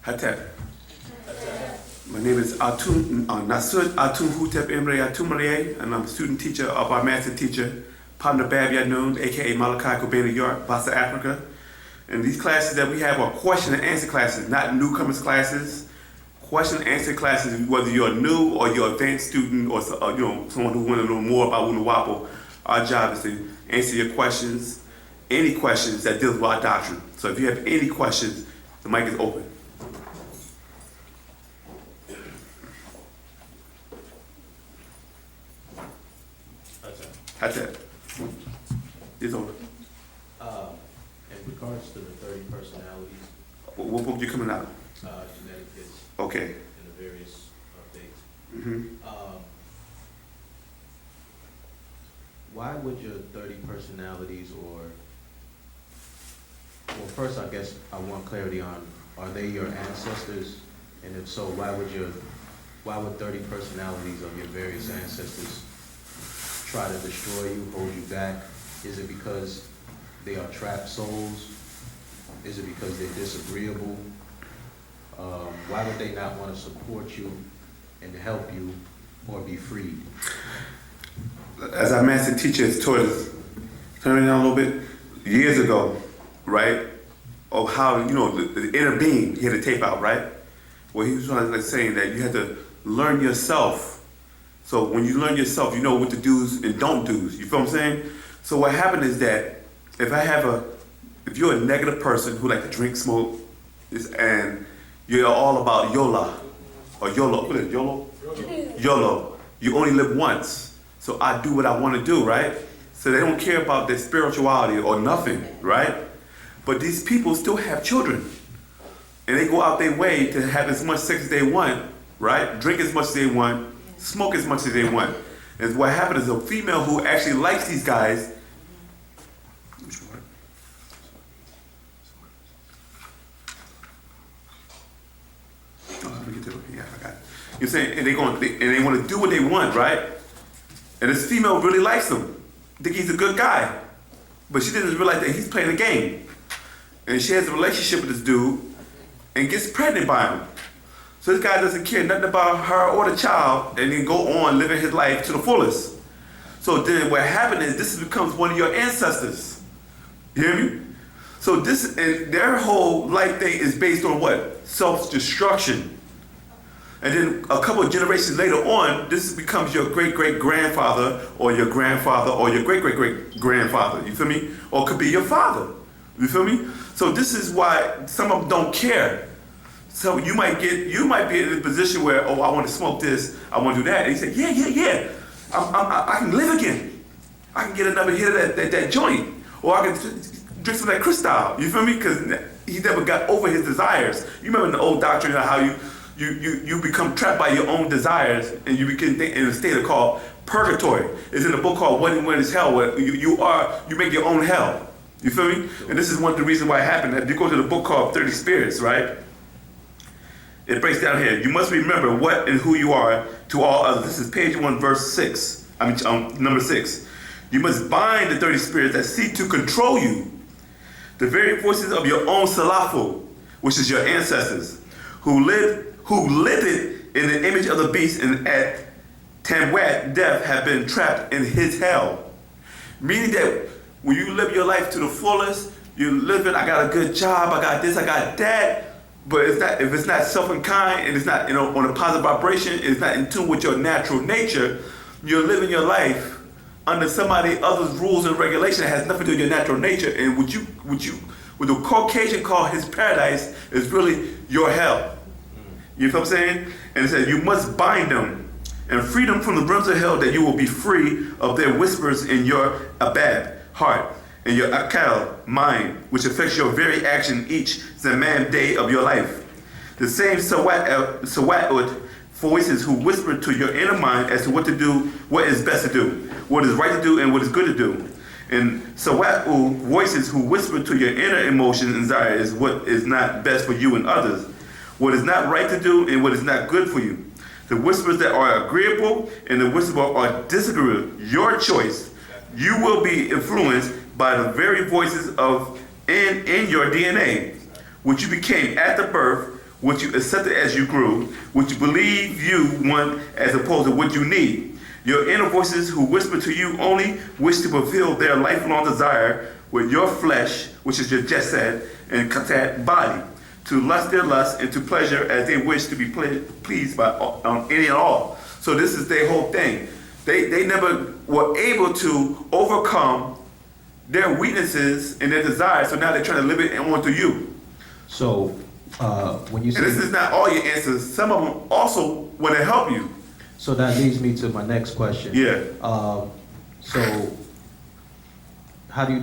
Hatep. My name is Nasud Atun Hutep Emre Atumare, and I'm a student teacher of our master teacher, Pamna Bab Yanoon, aka Malachi Kobeni York, Bassa Africa. And these classes that we have are question and answer classes, not newcomers classes. Question and answer classes, whether you're new or you're an advanced student or someone who wants to know more about Wu-nuwaupu, our job is to answer your questions, any questions that deal with our doctrine. So if you have any questions, the mic is open. Hatep. It's over. In regards to the 30 personalities, What book you coming out? genetic kits Okay. and the various updates. Mm-hmm. Why would your 30 personalities well, first I guess I want clarity on, are they your ancestors? And if so, why would 30 personalities of your various ancestors try to destroy you, hold you back? Is it because they are trapped souls? Is it because they're disagreeable? Why would they not want to support you and help you or be freed? As our master teacher has taught us, turning down a little bit, years ago, right, of how, the inner being, he had a tape out, right? Where he was saying that you had to learn yourself. So when you learn yourself, you know what to do's and don't do's. You feel what I'm saying? So what happened is that if you're a negative person who like to drink, smoke, and you're all about YOLA, or YOLO, what is it, YOLO? YOLO. You only live once. So I do what I want to do, right? So they don't care about their spirituality or nothing, right? But these people still have children. And they go out their way to have as much sex as they want, right? Drink as much as they want, smoke as much as they want. And what happened is a female who actually likes these guys. You're saying, and they want to do what they want, right? And this female really likes him. Think he's a good guy, but she doesn't realize that he's playing a game. And she has a relationship with this dude and gets pregnant by him. So this guy doesn't care nothing about her or the child, and then go on living his life to the fullest. So then what happened is this becomes one of your ancestors. You hear me? So this, and their whole life thing is based on what? Self-destruction. And then a couple of generations later on, this becomes your great-great-grandfather or your grandfather or your great-great-great-grandfather. You feel me? Or it could be your father. You feel me? So this is why some of them don't care. So you might be in a position where, oh, I want to smoke this, I want to do that. And he said, yeah. I can live again. I can get another hit of that joint. Or I can drink some of that crystal. You feel me? Because he never got over his desires. You remember in the old doctrine how you become trapped by your own desires and you begin in a state of called purgatory. It's in a book called When is Hell, where you make your own hell. You feel me? And this is one of the reasons why it happened. If you go to the book called 30 Spirits, right? It breaks down here. You must remember what and who you are to all others. This is page 1, verse 6. Number 6. You must bind the 30 spirits that seek to control you. The very voices of your own Salafu, which is your ancestors, who lived it in the image of the beast and at Tamwat death have been trapped in his hell. Meaning that when you live your life to the fullest, you're living, I got a good job, I got this, I got that, but if it's not self-kind and it's not on a positive vibration, it's not in tune with your natural nature, you're living your life under somebody else's rules and regulations that has nothing to do with your natural nature. And what the Caucasian call his paradise is really your hell. You know what I'm saying? And it says you must bind them and free them from the realms of hell, that you will be free of their whispers in your abab, heart, and your akal, mind, which affects your very action each zaman day of your life. The same sawa'ud voices who whisper to your inner mind as to what to do, what is best to do, what is right to do, and what is good to do. And sawa'u voices who whisper to your inner emotions and desires what is not best for you and others, what is not right to do, and what is not good for you. The whispers that are agreeable and the whispers that are disagreeable, your choice. You will be influenced by the very voices in your DNA, which you became at the birth, what you accepted as you grew, what you believe you want as opposed to what you need. Your inner voices who whisper to you only wish to fulfill their lifelong desire with your flesh, which is your jasad, and katat body, to lust their lust and to pleasure as they wish to be pleased by any and all. So this is their whole thing. They never were able to overcome their weaknesses and their desires, so now they're trying to live it onto you. So when you say... And this is not all your answers. Some of them also want to help you. So that leads me to my next question. Yeah. So how do you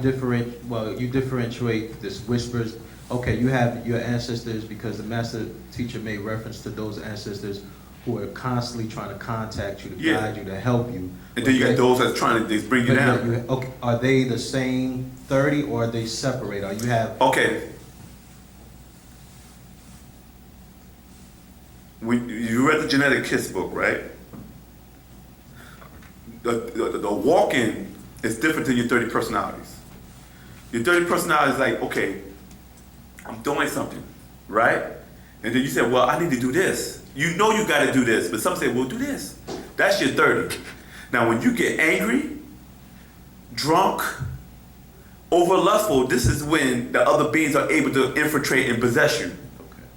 differentiate this whispers? Okay, you have your ancestors because the master teacher made reference to those ancestors who are constantly trying to contact you, to guide you, to help you. And then you got those that's trying to bring you down. Okay, are they the same 30 or are they separate? Or you have... Okay. When you read the Genetic Kiss book, right? The walk-in is different than your 30 personalities. Your 30 personality is like, okay, I'm doing something, right? And then you say, well, I need to do this. You know you got to do this, but some say, well, do this. That's your 30. Now, when you get angry, drunk, over lustful, this is when the other beings are able to infiltrate and possess you.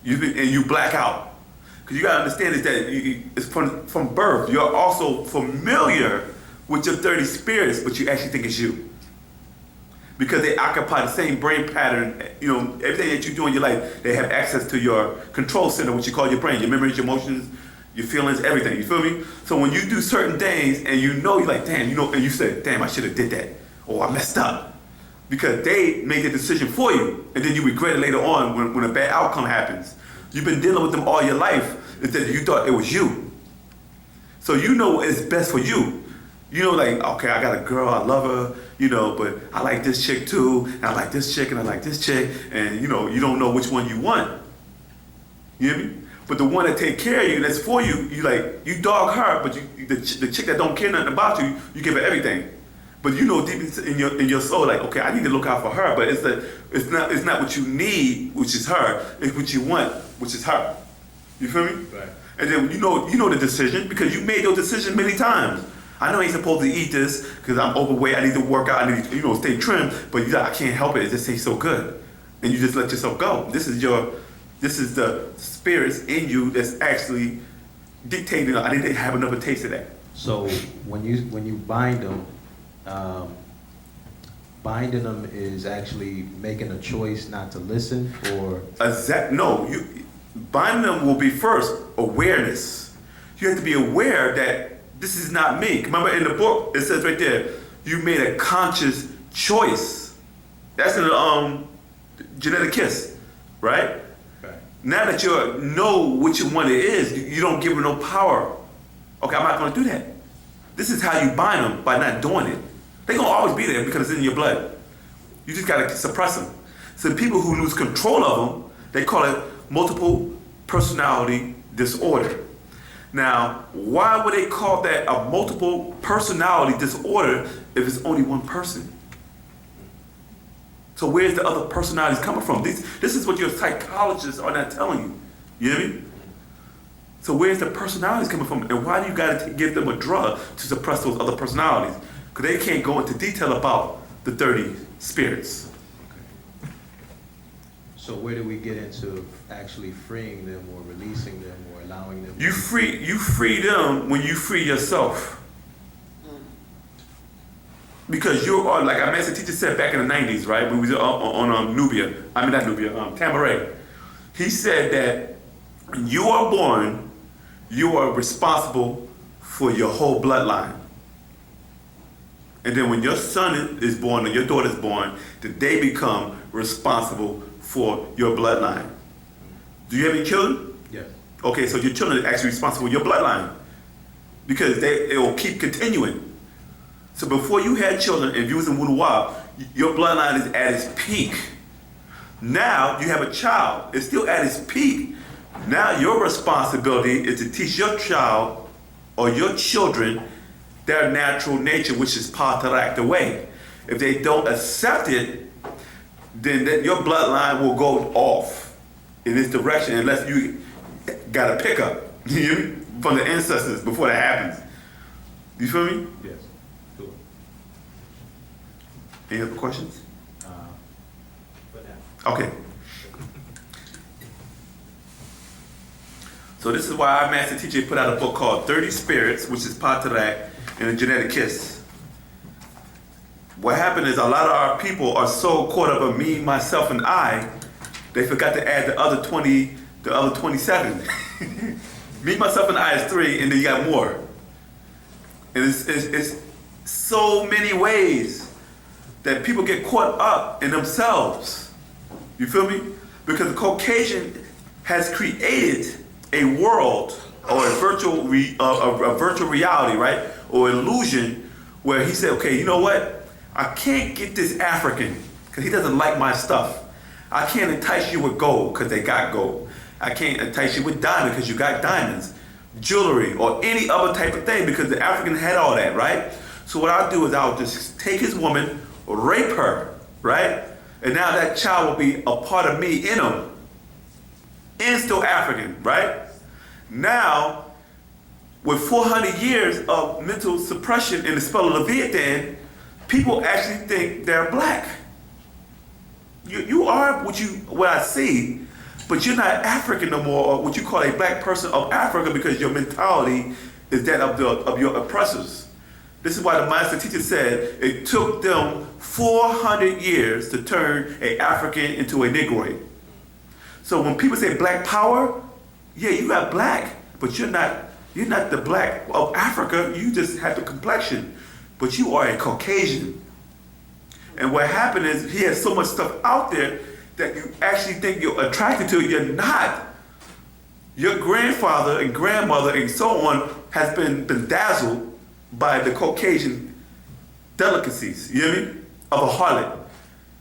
Okay. And you black out. Because you got to understand is that it's from birth. You're also familiar with your 30 spirits, but you actually think it's you. Because they occupy the same brain pattern, everything that you do in your life, they have access to your control center, which you call your brain, your memories, your emotions, your feelings, everything. You feel me? So when you do certain things and you're like, damn, and you say, damn, I should have did that. Or I messed up. Because they made the decision for you. And then you regret it later on when a bad outcome happens. You've been dealing with them all your life. Instead you thought it was you. So you know it's best for you. You know, like, okay, I got a girl, I love her, but I like this chick too, and I like this chick, and I like this chick, and you don't know which one you want. You hear me? But the one that take care of you, that's for you, you dog her, but the chick that don't care nothing about you, you give her everything. But you know deep in your soul, like, okay, I need to look out for her, but it's not what you need, which is her, it's what you want, which is her. You feel me? Right. And then you know the decision because you made those decisions many times. I know I ain't supposed to eat this because I'm overweight. I need to work out. I need to, stay trim. But I can't help it. It just tastes so good, and you just let yourself go. This is the spirits in you that's actually dictating. I need to have another taste of that. So when you bind them, binding them is actually making a choice not to listen, or binding them will be first awareness. You have to be aware that this is not me. Remember in the book, it says right there, you made a conscious choice. That's in the Genetic Kiss, right? Right. Now that you know which one it is, you don't give them no power. Okay, I'm not gonna do that. This is how you bind them, by not doing it. They're gonna always be there because it's in your blood. You just gotta suppress them. So people who lose control of them, they call it multiple personality disorder. Now, why would they call that a multiple personality disorder if it's only one person? So where's the other personalities coming from? This is what your psychologists are not telling you. You hear me? So where's the personalities coming from? And why do you got to give them a drug to suppress those other personalities? Because they can't go into detail about the 30 spirits. So where do we get into actually freeing them or releasing them or allowing them? You free them when you free yourself. Because you are, like our master teacher said back in the 90s, right? When we was on Nubia, not Nubia, Tamaray. He said that when you are born, you are responsible for your whole bloodline. And then when your son is born or your daughter is born, that they become responsible for your bloodline. Do you have any children? Yes. Okay, so your children are actually responsible for your bloodline because it will keep continuing. So before you had children, if you was in Wu-nuwaup, your bloodline is at its peak. Now you have a child, it's still at its peak. Now your responsibility is to teach your child or your children their natural nature, which is patarak, the way. If they don't accept it, then your bloodline will go off. in this direction unless you got a pickup, you hear me? From the ancestors before that happens. You feel me? Yes. Sure. Any other questions? For now. Okay. So this is why our master teacher put out a book called 30 Spirits, which is part of that, and a genetic kiss. What happened is a lot of our people are so caught up in me, myself, and I, they forgot to add the other 27. Me, myself, and I is 3, and then you got more. And it's so many ways that people get caught up in themselves. You feel me? Because the Caucasian has created a world or a virtual reality, right? Or illusion where he said, okay, you know what? I can't get this African because he doesn't like my stuff. I can't entice you with gold because they got gold. I can't entice you with diamond because you got diamonds, jewelry, or any other type of thing because the African had all that, right? So what I'll do is I'll just take his woman, rape her, right? And now that child will be a part of me in him. And still African, right? Now, with 400 years of mental suppression in the spell of Leviathan, people actually think they're black. You are what I see, but you're not African no more, or what you call a black person of Africa, because your mentality is that of your oppressors. This is why the master teacher said it took them 400 years to turn an African into a Negroid. So when people say black power, yeah, you got black, but you're not the black of Africa. You just have the complexion, but you are a Caucasian. And what happened is he has so much stuff out there that you actually think you're attracted to. You're not. Your grandfather and grandmother and so on has been dazzled by the Caucasian delicacies, you hear me, of a harlot.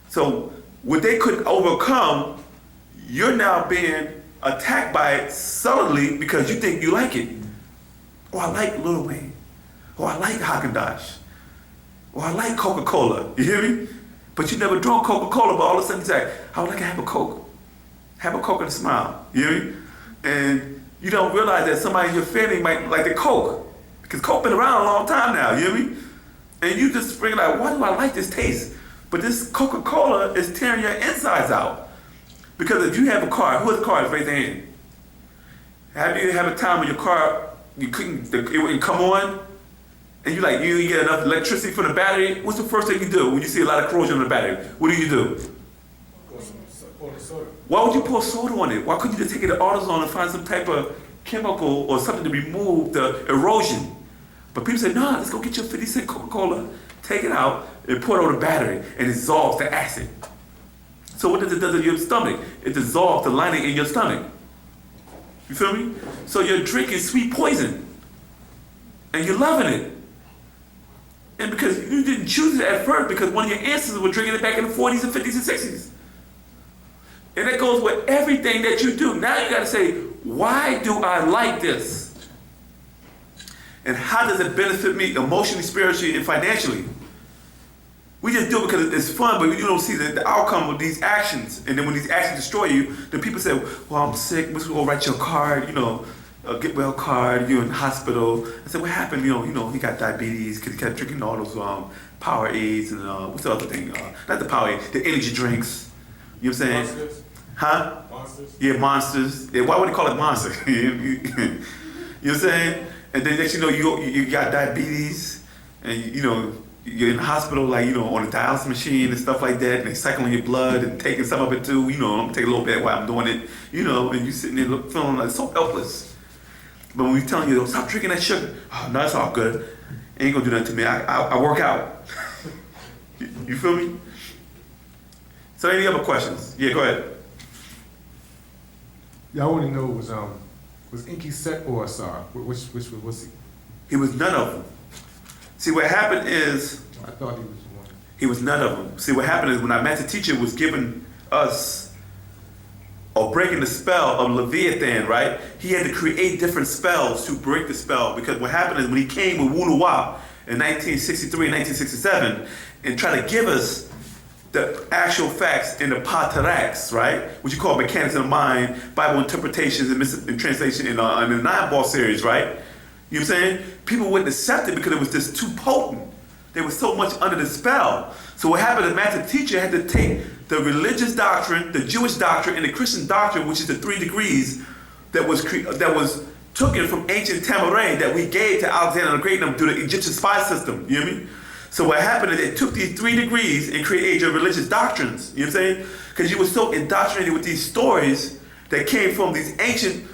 So what they couldn't overcome, you're now being attacked by it subtly because you think you like it. Oh, I like Lil Wayne. Oh, I like Haagen-Dazs. Oh, I like Coca-Cola. You hear me? But you never drunk Coca-Cola, but all of a sudden you say, I would like to have a Coke. Have a Coke and a smile. You hear me? And you don't realize that somebody in your family might like the Coke. Because Coke been around a long time now, you hear me? And you just bring like, why do I like this taste? But this Coca-Cola is tearing your insides out. Because if you have a car, who has a car? Raise their hand. Have you had a time when your car, it wouldn't come on? And you get enough electricity from the battery? What's the first thing you do when you see a lot of corrosion on the battery? What do? Pour soda. Why would you pour soda on it? Why couldn't you just take it to AutoZone and find some type of chemical or something to remove the erosion? But people say, no, let's go get your 50-cent Coca-Cola, take it out, and pour it on the battery, and it dissolves the acid. So what does it do to your stomach? It dissolves the lining in your stomach. You feel me? So you're drinking sweet poison, and you're loving it. And because you didn't choose it at first, because one of your ancestors were drinking it back in the 40s and 50s and 60s. And that goes with everything that you do. Now you gotta say, why do I like this? And how does it benefit me emotionally, spiritually, and financially? We just do it because it's fun, but you don't see the outcome of these actions. And then when these actions destroy you, then people say, well, I'm sick, we're gonna write your card, a get well card, you're in the hospital. I said, what happened? He got diabetes because he kept drinking all those Powerades and what's the other thing? Not the Powerade, the energy drinks. You know what I'm saying? Monsters. Huh? Monsters. Yeah, monsters. Yeah, why would they call it monster? You know what I'm saying? And then next you got diabetes, and you're in the hospital, on a dialysis machine and stuff like that, and they cycling your blood and taking some of it too. I'm gonna take a little bit while I'm doing it, and you sitting there feeling like so helpless. But when we telling you, stop drinking that sugar, oh no, it's all good. Ain't gonna do nothing to me. I work out. You feel me? So any other questions? Yeah, go ahead. Yeah, I want to know was Inky Set or Asar? Which was he? He was none of them. See, what happened is I thought he was one. he was none of them. See, what happened is when our master teacher was giving us or breaking the spell of Leviathan, right? He had to create different spells to break the spell, because what happened is when he came with Wu-nuwaup in 1963 and 1967 and tried to give us the actual facts in the pataraks, right? What you call mechanics of the mind, Bible interpretations and translation in the 9-ball series, right? You know what I'm saying? People wouldn't accept it because it was just too potent. They were so much under the spell. So what happened, the master teacher had to take the religious doctrine, the Jewish doctrine, and the Christian doctrine, which is the 3 degrees that was taken from ancient Tamaray that we gave to Alexander the Great through the Egyptian spy system. You know what I mean? So what happened is they took these 3 degrees and created your religious doctrines. You know what I'm saying? Because you were so indoctrinated with these stories that came from these ancient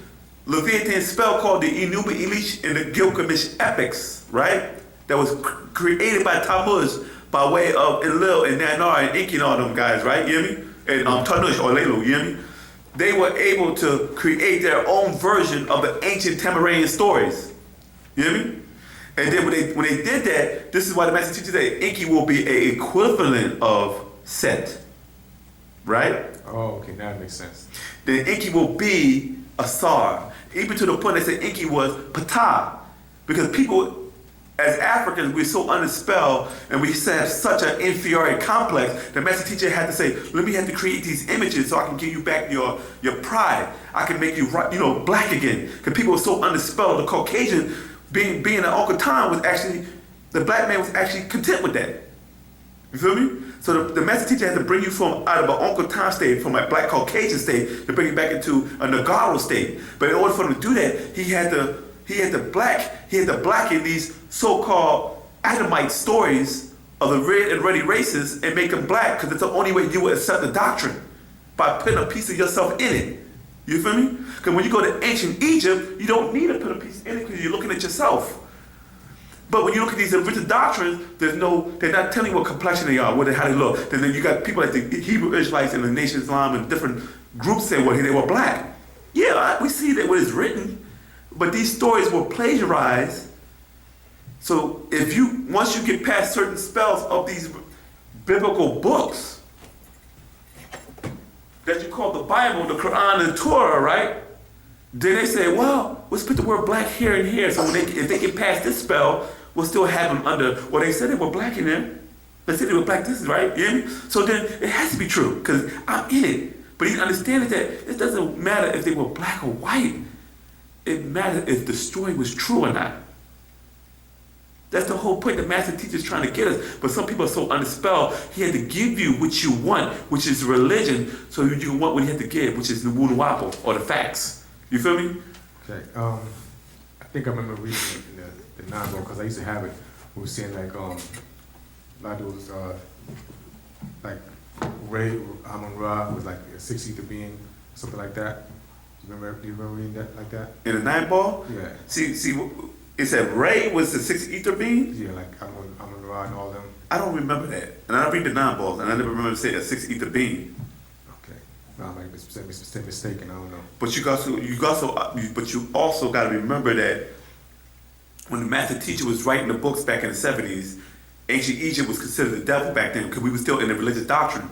Leviathan spell called the Enuba Elish and the Gilgamesh epics, right? That was created by Tammuz by way of Enlil and Nanar and Enki and all them guys, right? You hear me? And Tanush or Lelu, you hear me? They were able to create their own version of the ancient Tamarian stories. You hear me? And then when they did that, this is why the master teacher said Enki will be an equivalent of Set, right? Oh, okay, now it makes sense. Then Enki will be Asar. Even to the point they say Enki was Ptah. Because people, as Africans, we're so under spell and we have such an inferiority complex, the master teacher had to say, let me have to create these images so I can give you back your pride. I can make you, black again. Because people were so under spell. The Caucasian, being an Uncle Tom, was actually, the black man was actually content with that. You feel me? So the master teacher had to bring you from out of an Uncle Tom state, from a black Caucasian state, to bring you back into a Nagaro state. But in order for him to do that, he had to blacken these so-called Adamite stories of the red and ruddy races and make them black, because it's the only way you would accept the doctrine, by putting a piece of yourself in it. You feel me? Because when you go to ancient Egypt, you don't need to put a piece in it because you're looking at yourself. But when you look at these original doctrines, they're not telling you what complexion they are, how they look. Then you got people like the Hebrew Israelites and the Nation of Islam and different groups say, well, they were black. Yeah, we see that what is written, but these stories were plagiarized. So once you get past certain spells of these biblical books that you call the Bible, the Quran, and the Torah, right? Then they say, well, let's put the word black here and here. So if they get past this spell, we'll still have them under, well, they said they were black in there. They said they were black, this is right, you hear me? So then it has to be true, because I'm in it. But you understand that it doesn't matter if they were black or white. It matters if the story was true or not. That's the whole point the master teacher is trying to get us. But some people are so under spell, he had to give you what you want, which is religion, so you can want what he had to give, which is the Wu-nuwaupu, or the facts. You feel me? Okay, I think I remember reading it in the 9-ball, because I used to have it. We were saying like, a lot of those, like Ray Amun-Ra was like a 6 ether being, something like that. Do you remember reading that like that? In the 9-ball? Yeah. See, it said Ray was the 6 ether being? Yeah, like Amun-Ra and all them. I don't remember that. And I read the 9-balls, and I never remember saying a 6 ether being. Okay. No, I might be mistaken, I don't know. But you also got to remember that when the master teacher was writing the books back in the 70s, ancient Egypt was considered the devil back then, because we were still in the religious doctrine.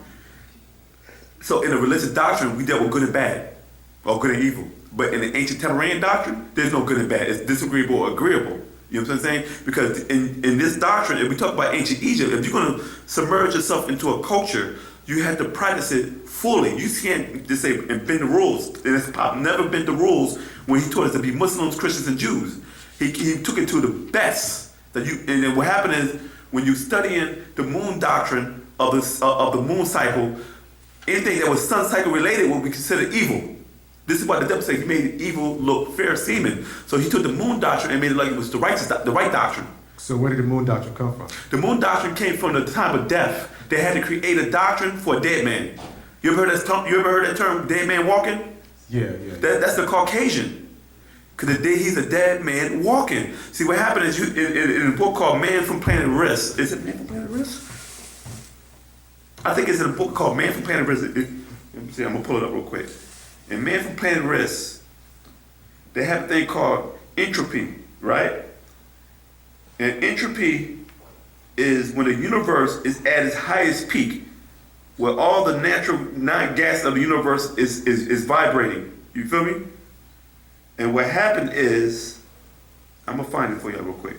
So in the religious doctrine, we dealt with good and bad, or good and evil. But in the ancient Tamarian doctrine, there's no good and bad. It's disagreeable or agreeable. You know what I'm saying? Because in this doctrine, if we talk about ancient Egypt, if you're going to submerge yourself into a culture, you have to practice it fully. You can't just say and bend the rules. And it's never bent the rules when he taught us to be Muslims, Christians, and Jews. He took it to the best. And then what happened is when you studying the moon doctrine of the moon cycle, anything that was sun cycle related will be considered evil. This is why the devil said he made evil look fair seeming. So he took the moon doctrine and made it like it was the right doctrine. So where did the moon doctrine come from? The moon doctrine came from the time of death. They had to create a doctrine for a dead man. You ever heard that term, dead man walking? Yeah. That's the Caucasian. Because he's a dead man walking. See, what happened is in a book called Man from Planet Risk. Is it Man from Planet Risk? I think it's in a book called Man from Planet Risk. Let me see, I'm going to pull it up real quick. In Man from Planet Risk, they have a thing called entropy, right? And entropy is when the universe is at its highest peak, where all the natural non-gas of the universe is vibrating. You feel me? And what happened is, I'm gonna find it for you real quick.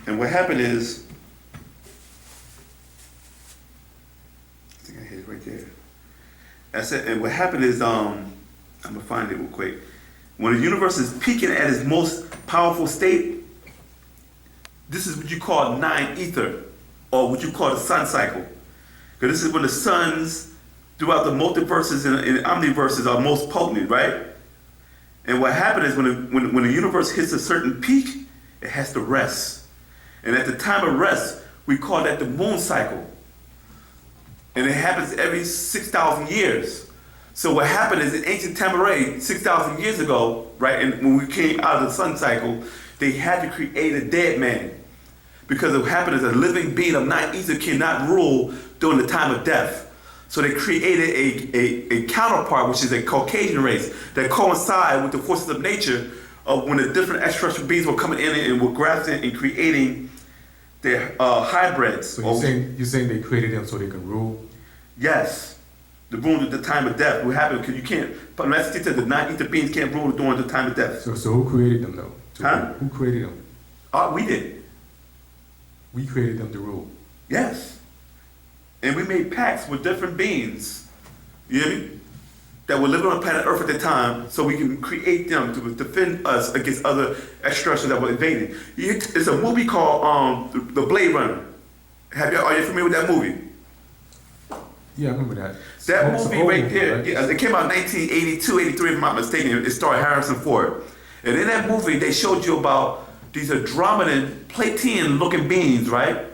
And what happened is, It's right there. That's it. And what happened is, I'm gonna find it real quick. When the universe is peaking at its most powerful state, this is what you call nine ether, or what you call the sun cycle. Because this is when the suns throughout the multiverses and omniverses are most potent, right? And what happened is when the universe hits a certain peak, it has to rest. And at the time of rest, we call that the moon cycle. And it happens every 6,000 years. So what happened is in ancient Tamaray, 6,000 years ago, right, and when we came out of the sun cycle, they had to create a dead man. Because what happened is a living being of nine ether cannot rule during the time of death. So they created a counterpart, which is a Caucasian race, that coincide with the forces of nature of when the different extraterrestrial beings were coming in and were grafting and creating their hybrids. So you're saying they created them so they can rule? Yes. The rule at the time of death. What happened? Because you can't, but Master Teacher said the nine ether beings can't rule during the time of death. So who created them though? Who created them? We did. We created them to rule. Yes. And we made pacts with different beings, you hear me? That were living on planet Earth at the time, so we can create them to defend us against other extraterrestrials that were invading. It's a movie called The Blade Runner. Are you familiar with that movie? Yeah, I remember that. That movie right there, right? yeah, it came out in 1982, 83, if I'm not mistaken. It starred Harrison Ford. And in that movie, they showed you about these Andromedan, Platinian-looking beings, right?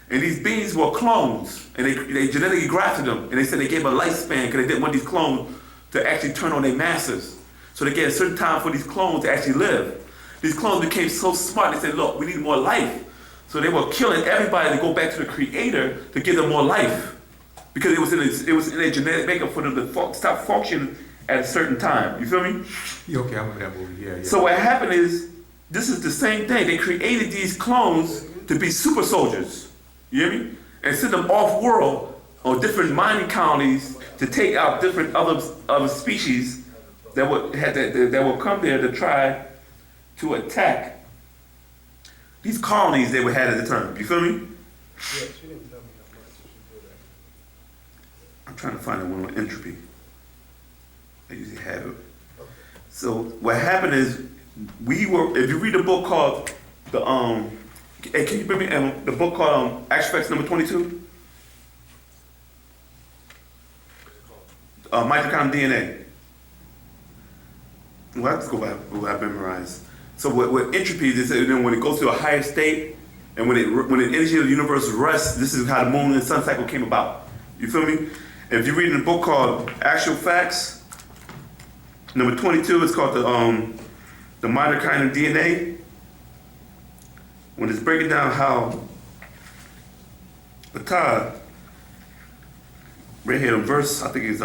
And these beings were clones, and they genetically grafted them, and they said they gave them a lifespan because they didn't want these clones to actually turn on their masters. So they gave a certain time for these clones to actually live. These clones became so smart, they said, look, we need more life. So they were killing everybody to go back to the creator to give them more life. Because it was in their genetic makeup for them to stop functioning at a certain time. You feel me? Yeah, okay, I remember that movie, yeah. So what happened is, this is the same thing. They created these clones to be super soldiers. You hear me? And send them off-world on different mining colonies to take out different other species that would come there to try to attack these colonies they would have at the time. You feel me? Yeah, she didn't tell me how much she did that. I'm trying to find the one on entropy. I usually have it. So what happened is if you read a book called hey, can you bring me the book called Aspects number 22? Mitochondrial DNA. Well, let's go back what I've memorized. So what entropy is, when it goes to a higher state, and when the energy of the universe rests, this is how the moon and sun cycle came about. You feel me? And if you read in a book called Actual Facts, number 22, it's called the mitochondrial DNA. When it's breaking down how Ptah, right here in verse, I think it's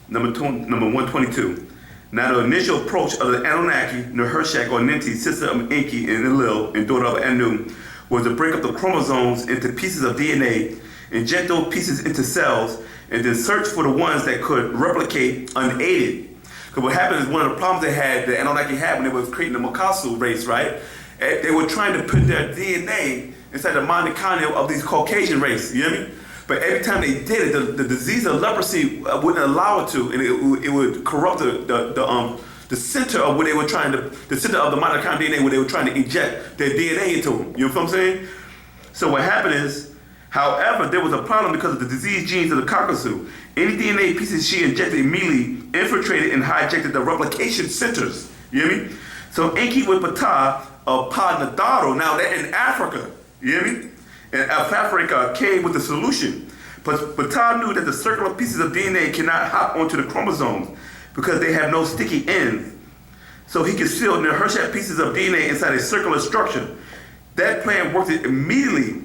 number 122. Now the initial approach of the Anunnaki, Nehershak or Ninti, sister of Enki and Enlil, and daughter of Anu, was to break up the chromosomes into pieces of DNA, inject those pieces into cells, and then search for the ones that could replicate unaided. Because what happened is one of the problems the Anunnaki had when they was creating the Makasu race, right? They were trying to put their DNA inside the mitochondria of these Caucasian race, you hear me? But every time they did it, the disease of leprosy wouldn't allow it to, and it would corrupt the center of where they were trying to, the center of the mitochondrial DNA where they were trying to inject their DNA into them. You know what I'm saying? So what happened is, however, there was a problem because of the disease genes of the Caucasus. Any DNA pieces she injected immediately infiltrated and hijacked the replication centers. You hear me? So Enki with Ptah of Padnadaro, now they're in Africa. You hear me? And Africa came with the solution. But Ptah knew that the circular pieces of DNA cannot hop onto the chromosomes because they have no sticky ends. So he could seal the Nehershak pieces of DNA inside a circular structure. That plan worked immediately.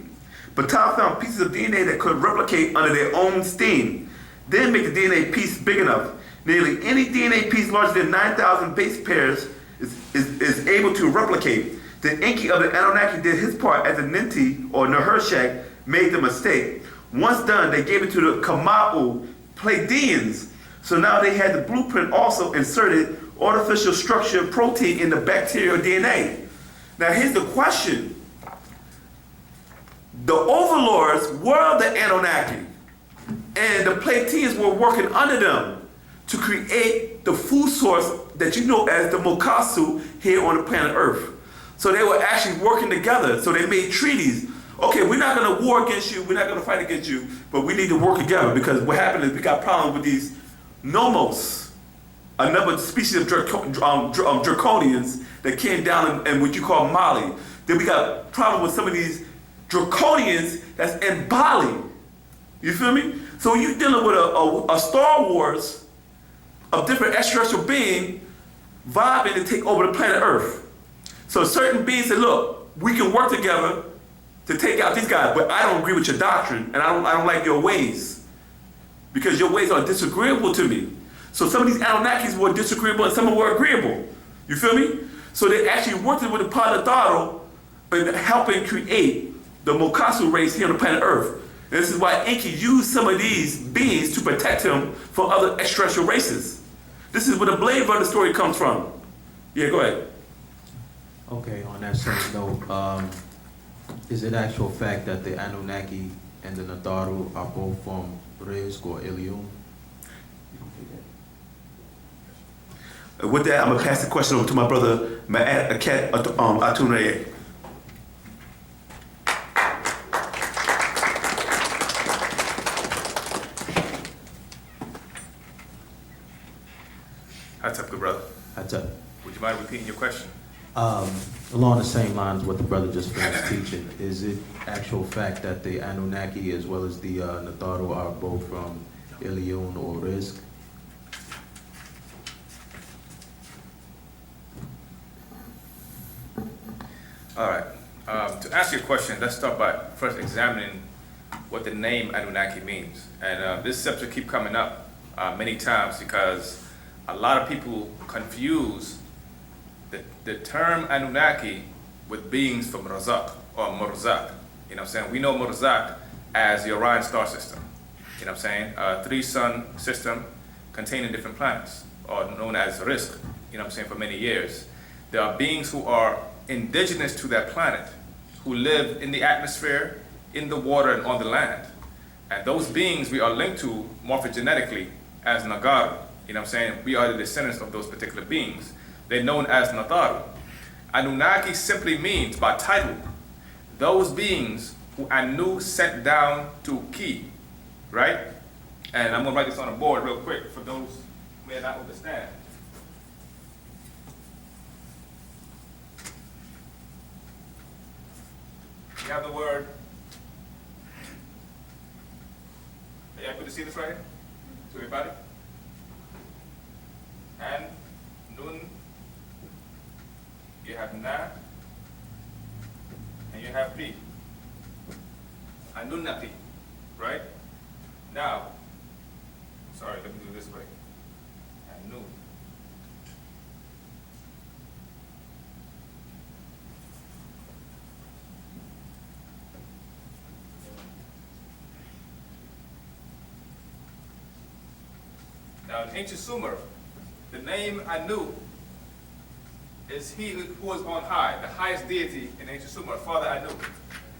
Ptah found pieces of DNA that could replicate under their own steam. Then make the DNA piece big enough. Nearly any DNA piece larger than 9,000 base pairs is able to replicate. The Enki of the Anunnaki did his part as the Ninti or Nehershak made the mistake. Once done, they gave it to the Kamau Pleiadians. So now they had the blueprint also inserted artificial structure protein in the bacterial DNA. Now here's the question. The overlords were the Anunnaki. And the Pleiadians were working under them to create the food source that you know as the Mokasu here on the planet Earth. So they were actually working together. So they made treaties. Okay, we're not going to war against you. We're not going to fight against you. But we need to work together because what happened is we got problems with these nomos, another species of draconians that came down in what you call Mali. Then we got problem with some of these draconians that's in Bali. You feel me? So you're dealing with a Star Wars of different extraterrestrial beings vibing to take over the planet Earth. So certain beings say, look, we can work together to take out these guys, but I don't agree with your doctrine, and I don't like your ways, because your ways are disagreeable to me. So some of these Anunnakis were disagreeable and some were agreeable. You feel me? So they actually worked with the Padadaro in helping create the Mokasu race here on the planet Earth. And this is why Enki used some of these beings to protect him from other extraterrestrial races. This is where the Blade Runner story comes from. Yeah, go ahead. Okay, on that same note, is it actual fact that the Anunnaki and the Nataru are both from Rizq or Ilium? With that, I'm gonna pass the question over to my brother, Atuneye. What's up, good brother? That's a, Would you mind repeating your question? along the same lines what the brother just finished teaching, is it actual fact that the Anunnaki as well as the Nataru are both from Ilium or Rizq? All right. To answer your question, let's start by first examining what the name Anunnaki means. And this subject keep coming up many times because a lot of people confuse the term Anunnaki with beings from Razak or Murzak. You know what I'm saying? We know Murzak as the Orion star system. You know what I'm saying? A 3-sun system containing different planets, or known as Rizq, you know what I'm saying, for many years. There are beings who are indigenous to that planet, who live in the atmosphere, in the water, and on the land. And those beings we are linked to morphogenetically as Nagaru. You know what I'm saying? We are the descendants of those particular beings. They're known as Nataru. Anunnaki simply means, by title, those beings who Anu sent down to Ki, right? And I'm gonna write this on a board real quick for those who may not understand. You have the word. Are you able to see this right here? To everybody? And Nun. You have Na. And you have Pi. Anunnaki. Right? Now, sorry, let me do it this way. Anu. Now, in ancient Sumer, the name Anu is he who is on high, the highest deity in ancient Sumer, Father Anu,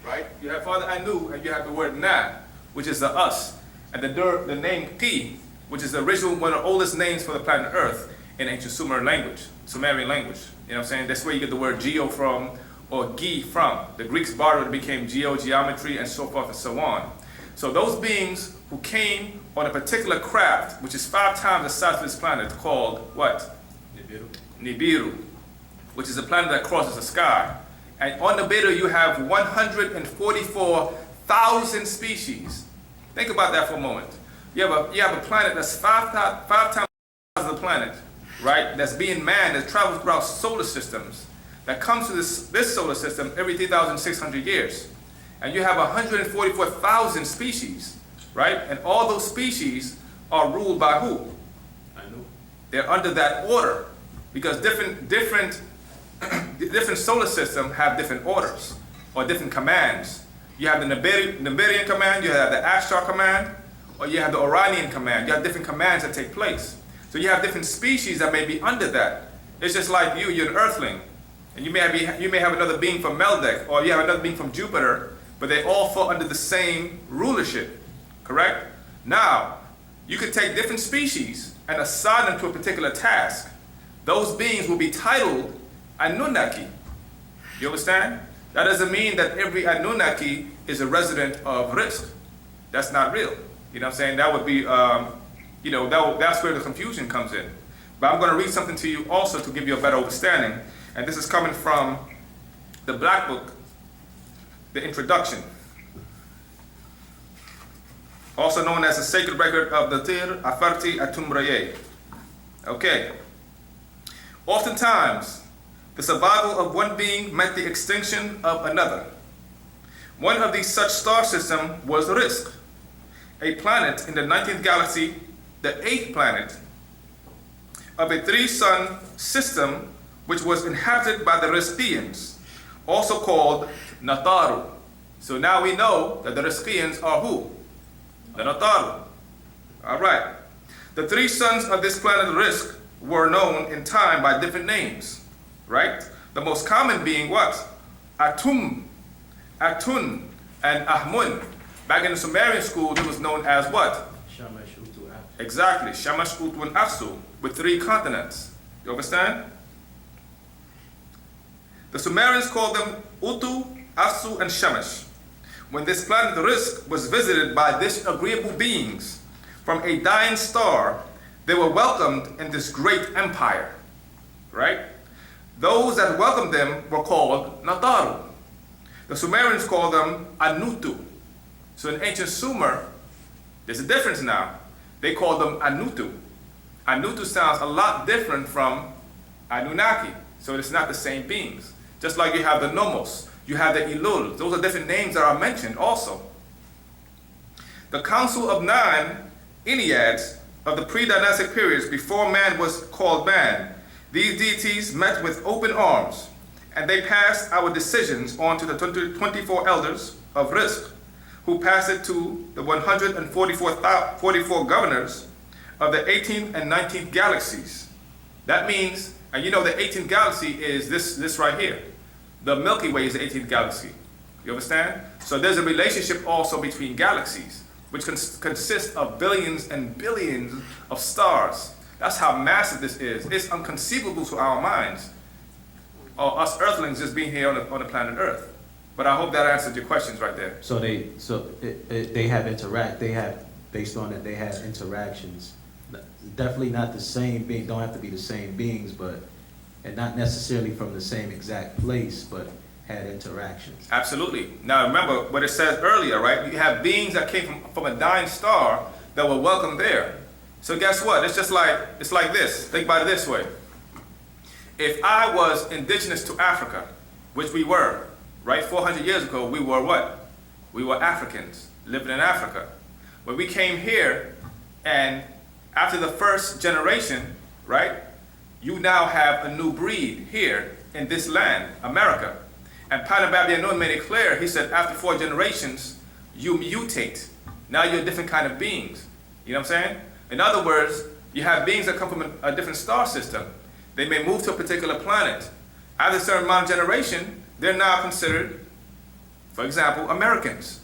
right? You have Father Anu, and you have the word Na, which is the us, and the name Ki, which is the original, one of the oldest names for the planet Earth in ancient Sumer language, Sumerian language. You know what I'm saying? That's where you get the word geo from, or gi from. The Greeks borrowed it, became geometry, and so forth and so on. So those beings who came on a particular craft, which is 5 times the size of this planet, called what? Nibiru. Nibiru, which is a planet that crosses the sky. And on Nibiru you have 144,000 species. Think about that for a moment. You have a planet that's 5 times the size of the planet, right? That's being manned, that travels throughout solar systems, that comes to this solar system every 3,600 years. And you have 144,000 species, right? And all those species are ruled by who? Anu. They're under that order, because different solar systems have different orders or different commands. You have the Nibirian command, you have the Ashtar command, or you have the Orionian command. You have different commands that take place. So you have different species that may be under that. It's just like you're an earthling, and you may have another being from Meldek, or you have another being from Jupiter, but they all fall under the same rulership, correct? Now, you could take different species and assign them to a particular task. Those beings will be titled Anunnaki. You understand? That doesn't mean that every Anunnaki is a resident of Risk. That's not real. You know what I'm saying? That would be, that's where the confusion comes in. But I'm going to read something to you also to give you a better understanding. And this is coming from the Black Book, the introduction. Also known as the Sacred Record of the Tir Afarti Atumbraye. Okay. Oftentimes, the survival of one being meant the extinction of another. One of these such star systems was Risk, a planet in the 19th galaxy, the 8th planet of a 3-sun system which was inhabited by the Riskians, also called Nataru. So now we know that the Riskians are who? The Nataru. All right. The 3 sons of this planet Risk were known in time by different names, right? The most common being what? Atum, Atun, and Ahmun. Back in the Sumerian school, it was known as what? Shamash, Utu, Apsu. Exactly, Shamash, Utu, and Apsu, with 3 continents. You understand? The Sumerians called them Utu, Apsu, and Shamash. When this planet Risk was visited by disagreeable beings from a dying star, they were welcomed in this great empire, right? Those that welcomed them were called Nataru. The Sumerians called them Anutu. So in ancient Sumer, there's a difference now. They called them Anutu. Anutu sounds a lot different from Anunnaki, so it's not the same beings. Just like you have the Nomos, you have the Ilul. Those are different names that are mentioned also. The Council of 9 Enneads of the pre-dynastic periods before man was called man, these deities met with open arms, and they passed our decisions on to the 24 elders of Risk, who passed it to the 144 governors of the 18th and 19th galaxies. That means, and you know the 18th galaxy is this right here. The Milky Way is the 18th galaxy. You understand? So there's a relationship also between galaxies, which consists of billions and billions of stars. That's how massive this is. It's inconceivable to our minds, or us Earthlings just being here on the planet Earth. But I hope that answered your questions right there. So they have based on that they have interactions. Definitely not the same being. Don't have to be the same beings, and not necessarily from the same exact place, but had interactions. Absolutely. Now remember what it says earlier, right? You have beings that came from a dying star that were welcomed there. So guess what? It's like this. Think about it this way. If I was indigenous to Africa, which we were, right? 400 years ago, we were what? We were Africans living in Africa. When we came here, and after the first generation, right? You now have a new breed here in this land, America. And Panababianun made it clear. He said, after 4 generations, you mutate. Now you're a different kind of beings. You know what I'm saying? In other words, you have beings that come from a different star system. They may move to a particular planet. After a certain amount of generation, they're now considered, for example, Americans.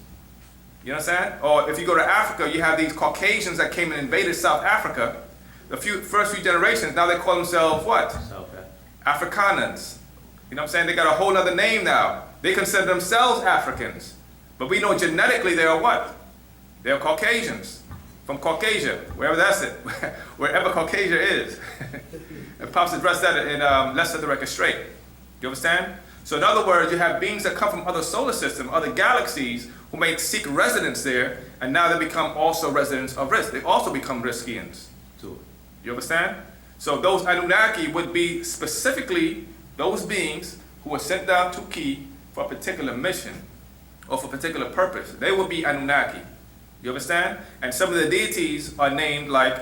You know what I'm saying? Or if you go to Africa, you have these Caucasians that came and invaded South Africa. The first few generations, now they call themselves what? South Afrikaners. You know what I'm saying? They got a whole other name now. They consider themselves Africans. But we know genetically they are what? They are Caucasians. From Caucasia, wherever that's it. Wherever Caucasia is. And Pops addressed that in Let's Set the Record Straight. You understand? So in other words, you have beings that come from other solar systems, other galaxies, who may seek residence there, and now they become also residents of Risk. They also become Riskians. You understand? So those Anunnaki would be specifically those beings who were sent down to Ki for a particular mission or for a particular purpose. They would be Anunnaki. You understand? And some of the deities are named like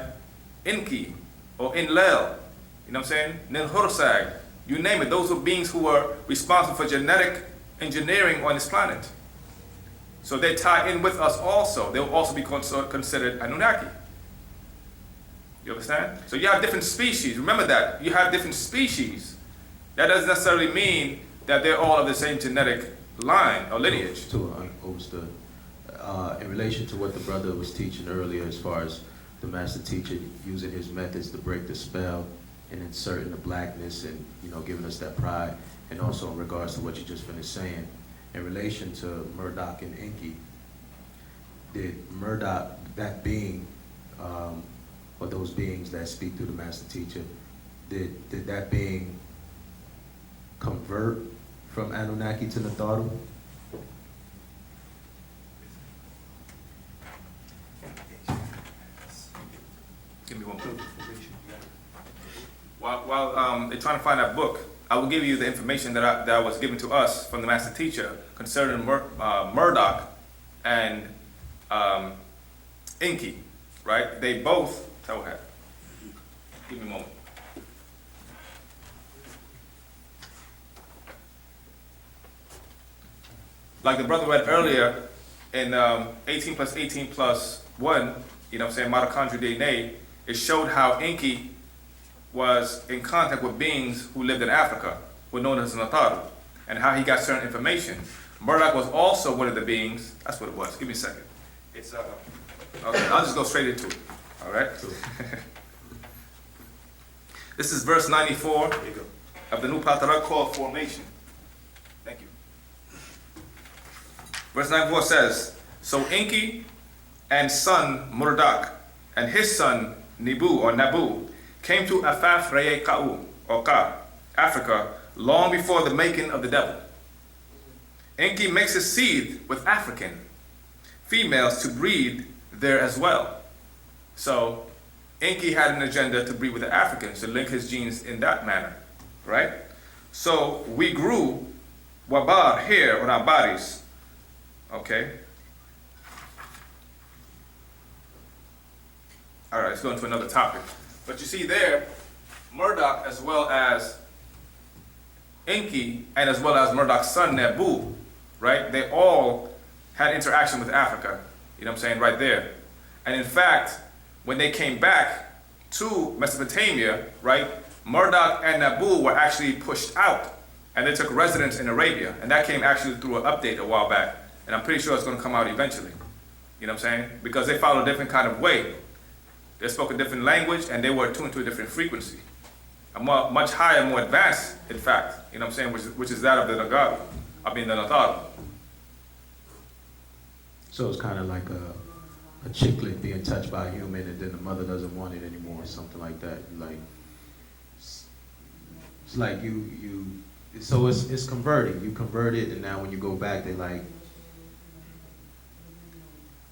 Enki or Enlil. You know what I'm saying? Nilhursag. You name it. Those are beings who are responsible for genetic engineering on this planet. So they tie in with us also. They will also be considered Anunnaki. You understand? So you have different species. Remember that. You have different species. That doesn't necessarily mean that they're all of the same genetic line or lineage. Understood. In relation to what the brother was teaching earlier, as far as the master teacher using his methods to break the spell and inserting the blackness and, you know, giving us that pride, and also in regards to what you just finished saying, in relation to Murdoch and Enki, did Murdoch, that being, or those beings that speak through the master teacher, did that being convert from Anunnaki to Natharu? Give me one moment. While they're trying to find that book, I will give you the information that was given to us from the master teacher concerning Murdoch and Enki, right? They both, go ahead. Give me a moment. Like the brother read earlier in 18 plus 18 plus 1, you know what I'm saying, mitochondrial DNA, it showed how Enki was in contact with beings who lived in Africa, who were known as Natharu, and how he got certain information. Murdoch was also one of the beings, that's what it was, give me a second. It's, okay, I'll just go straight into it, all right? This is verse 94 of the New Patara called Formation. Thank you. Verse 94 says, so Enki and son Murdoch and his son Nabu came to Afaf Reye Ka'u, or Ka, Africa, long before the making of the devil. Enki makes his seed with African females to breed there as well. So Enki had an agenda to breed with the Africans, to link his genes in that manner, right? So we grew wabar hair on our bodies, okay? All right, let's go into another topic. But you see there, Murdoch as well as Enki and as well as Murdoch's son Nabu, right? They all had interaction with Africa, you know what I'm saying, right there. And in fact, when they came back to Mesopotamia, right, Murdoch and Nabu were actually pushed out and they took residence in Arabia. And that came actually through an update a while back. And I'm pretty sure it's going to come out eventually, you know what I'm saying? Because they followed a different kind of way. They spoke a different language and they were attuned to a different frequency. A much higher, more advanced, in fact, you know what I'm saying, which is that of the Nagaru, the Natharu. So it's kind of like a chicklet being touched by a human and then the mother doesn't want it anymore, something like that. Like, it's like so it's converting. You convert it and now when you go back, they like,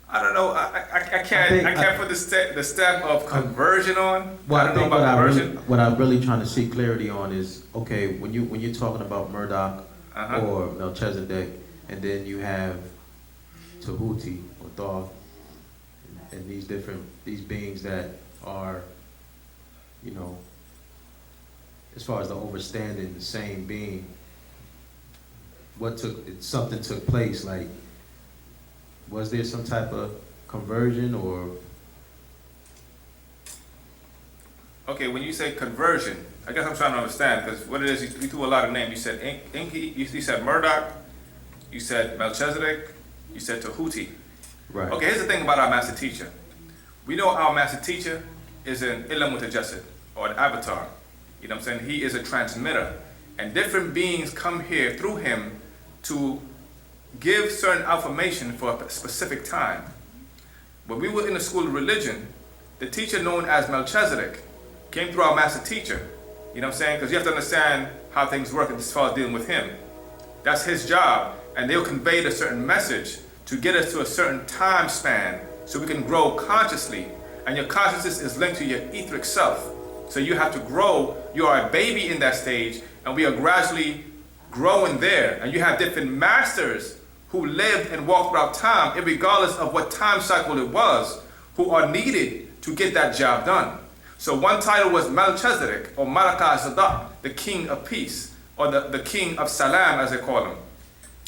I don't know. I can't put the step of conversion on. Well, I don't know about conversion. What I'm really trying to see clarity on is, okay, when you're talking about Murdoch or Melchizedek, and then you have Tahuti or Thoth, and these beings that are, you know, as far as the overstanding, the same being. Something took place, like. Was there some type of conversion or? Okay, when you say conversion, I guess I'm trying to understand, because what it is, you threw a lot of names. You said Enki, you said Murdoch, you said Melchizedek, you said Tahuti. Right. Okay, here's the thing about our master teacher. We know our master teacher is an Ilam Mutajasid, or an avatar. You know what I'm saying? He is a transmitter. And different beings come here through him to give certain information for a specific time. When we were in the school of religion, the teacher known as Melchizedek came through our master teacher. You know what I'm saying? Because you have to understand how things work as far as dealing with him. That's his job. And they'll convey a certain message to get us to a certain time span so we can grow consciously. And your consciousness is linked to your etheric self. So you have to grow. You are a baby in that stage, and we are gradually growing there. And you have different masters who lived and walked throughout time, regardless of what time cycle it was, who are needed to get that job done. So one title was Melchizedek, or Malaka Zadok, the king of peace, or the king of salam, as they call him.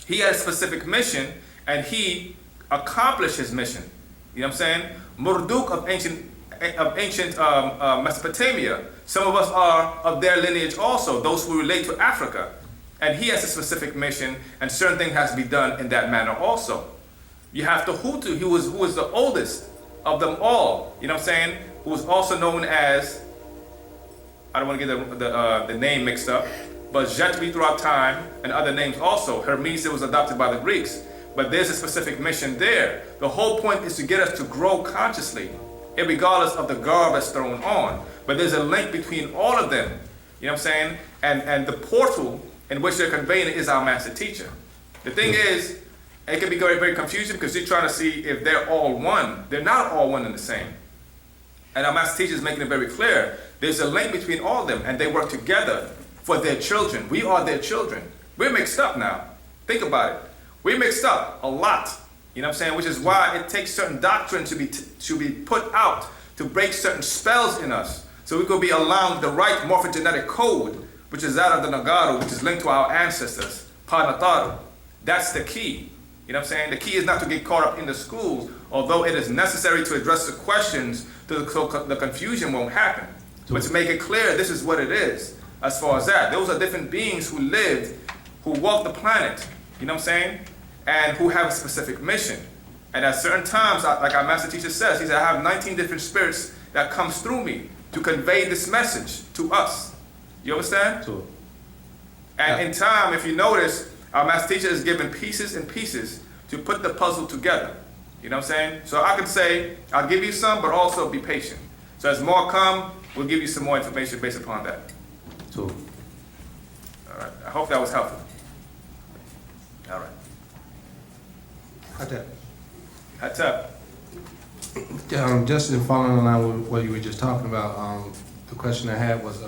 He had a specific mission, and he accomplished his mission. You know what I'm saying? Marduk of ancient Mesopotamia. Some of us are of their lineage also, those who relate to Africa. And he has a specific mission, and certain things has to be done in that manner also. You have the Hutu, who was the oldest of them all. You know what I'm saying? Who was also known as, I don't want to get the name mixed up, but Jetri throughout time and other names also. Hermes was adopted by the Greeks. But there's a specific mission there. The whole point is to get us to grow consciously, regardless of the garb that's thrown on. But there's a link between all of them. You know what I'm saying? And the portal in which they're conveying it is our master teacher. The thing is, it can be very, very confusing because you're trying to see if they're all one. They're not all one and the same. And our master teacher is making it very clear. There's a link between all of them, and they work together for their children. We are their children. We're mixed up now. Think about it. We're mixed up a lot. You know what I'm saying? Which is why it takes certain doctrine to be put out to break certain spells in us. So we could be allowed the right morphogenetic code, which is that of the Nagaru, which is linked to our ancestors, Panataru. That's the key. You know what I'm saying? The key is not to get caught up in the schools, although it is necessary to address the questions so the confusion won't happen. But to make it clear, this is what it is as far as that. Those are different beings who lived, who walked the planet, you know what I'm saying? And who have a specific mission. And at certain times, like our master teacher says, he said, I have 19 different spirits that comes through me to convey this message to us. You understand? Sure. And in time, if you notice, our master teacher is given pieces and pieces to put the puzzle together. You know what I'm saying? So I can say, I'll give you some, but also be patient. So as more come, we'll give you some more information based upon that. Sure. All right. I hope that was helpful. All right. How's up? Just in following along with what you were just talking about, the question I had was,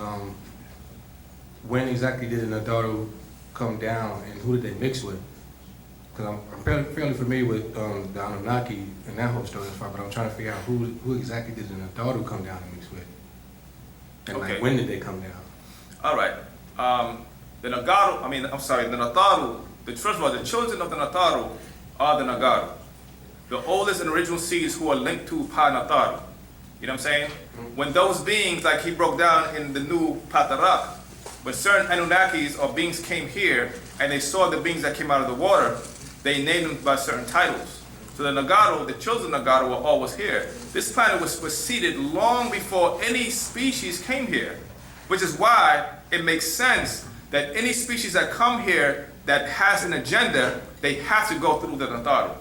when exactly did an Nadaru come down, and who did they mix with? Because I'm fairly familiar with the Anunnaki and that whole story as far, but I'm trying to figure out who exactly did the Nadaru come down and mix with, and Okay. like when did they come down? All right. The Nataru, first of all, the children of the Nataru are the Nagaru. The oldest and original seeds who are linked to Pa Nataru. You know what I'm saying? When those beings, like he broke down in the new Patarak, when certain Anunnakis or beings came here and they saw the beings that came out of the water, they named them by certain titles. So the Nagaru, the children of Nagaru, were always here. This planet was seeded long before any species came here, which is why it makes sense that any species that come here that has an agenda, they have to go through the Nataru.